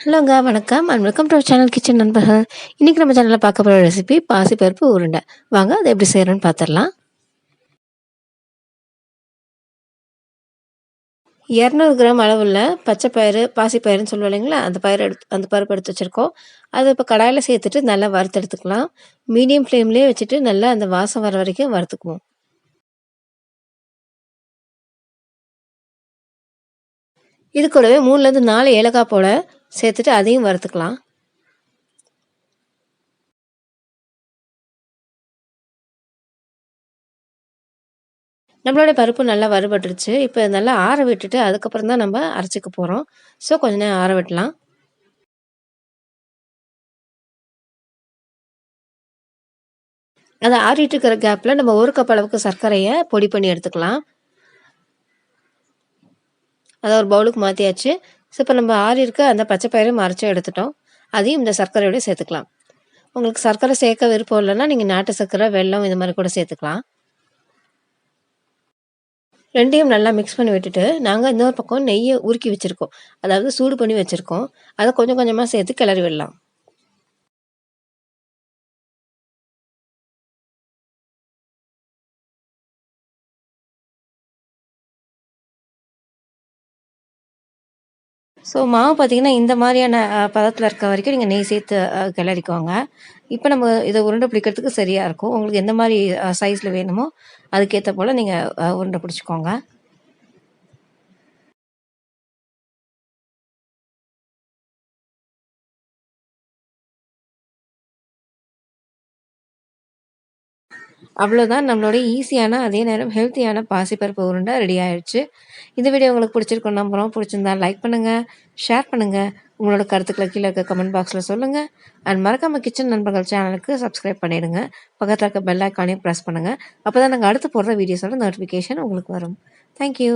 ஹலோங்க, வணக்கம் and welcome to our channel kitchen நண்பர்கள். இன்னைக்கு நம்ம சேனல்ல பார்க்க போற ரெசிபி பாசிப்பருப்பு உருண்டை. வாங்க அதை எப்படி செய்யறோம்னு பார்த்துடலாம். 200 கிராம் அளவுள்ள பச்சை பயிறு, பாசிப்பயிறுன்னு சொல்லுவோம் இல்லைங்களா? அந்த பருப்பு எடுத்து வச்சிருக்கோம். அதை இப்போ கடாயில் சேர்த்துட்டு நல்லா வறுத்தெடுத்துக்கலாம். மீடியம் ஃப்ளேம்லேயே வச்சுட்டு நல்லா அந்த வாசம் வர வரைக்கும் வறுத்துக்குவோம். இது கூடவே 3லேருந்து 4 ஏலக்காய் போல சேர்த்துட்டு அதையும் வறுத்துக்கலாம். நம்மளோட பருப்பு நல்லா வறுபட்டுருச்சு. இப்போ நல்லா ஆற விட்டுட்டு அதுக்கப்புறம் தான் நம்ம அரைச்சிக்க போகிறோம். ஸோ கொஞ்ச நேரம் ஆற விடலாம். அது ஆறிட்டு இருக்கிற கேப்பில் நம்ம 1 கப் அளவுக்கு சர்க்கரையை பொடி பண்ணி எடுத்துக்கலாம். அதை ஒரு பவுலுக்கு மாற்றியாச்சு. ஸோ இப்போ நம்ம ஆறியிருக்க அந்த பச்சை பயிரையும் அரைச்சி எடுத்துட்டோம். அதையும் இந்த சர்க்கரையோட சேர்த்துக்கலாம். உங்களுக்கு சர்க்கரை சேர்க்க விருப்பம் இல்லைன்னா நீங்கள் நாட்டு சர்க்கரை, வெல்லம் இந்த மாதிரி கூட சேர்த்துக்கலாம். 2யும் நல்லா மிக்ஸ் பண்ணி விட்டுட்டு நாங்கள் இன்னொரு பக்கம் நெய்யை உருக்கி வச்சுருக்கோம். அதாவது சூடு பண்ணி வச்சுருக்கோம். அதை கொஞ்சம் கொஞ்சமாக சேர்த்து கிளறி விடலாம். ஸோ மாவு பார்த்தீங்கன்னா, இந்த மாதிரியான பதத்தில இருக்க வரைக்கும் நீங்க நெய் சேர்த்து கிளறிக்கோங்க. இப்ப நம்ம இத உருண்டை பிடிக்கிறதுக்கு சரியா இருக்கும். உங்களுக்கு எந்த மாரி சைஸ்ல வேணுமோ, அதுக்கேத்த போல நீங்க உருண்டை பிடிச்சுக்கோங்க. அவ்வளோதான் நம்மளோட ஈஸியான, அதே நேரம் ஹெல்த்தியான பாசிப்பருப்பு உருண்டை ரெடி ஆயிருச்சு. இந்த வீடியோ உங்களுக்கு பிடிச்சிருக்கும்னு நம்புறோம். பிடிச்சிருந்தா லைக் பண்ணுங்க, ஷேர் பண்ணுங்க. உங்களோட கருத்துக்கள கீழ இருக்க கமெண்ட் பாக்ஸ்ல சொல்லுங்க. அண்ட் மறக்காம கிச்சன் நண்பர்கள் சேனலுக்கு சப்ஸ்கிரைப் பண்ணிடுங்க. பக்கத்துல இருக்க பெல் ஐகானையும் பிரஸ் பண்ணுங்க. அப்பதான் நாங்க அடுத்து போடுற வீடியோஸோட நோட்டிஃபிகேஷன் உங்களுக்கு வரும். Thank you.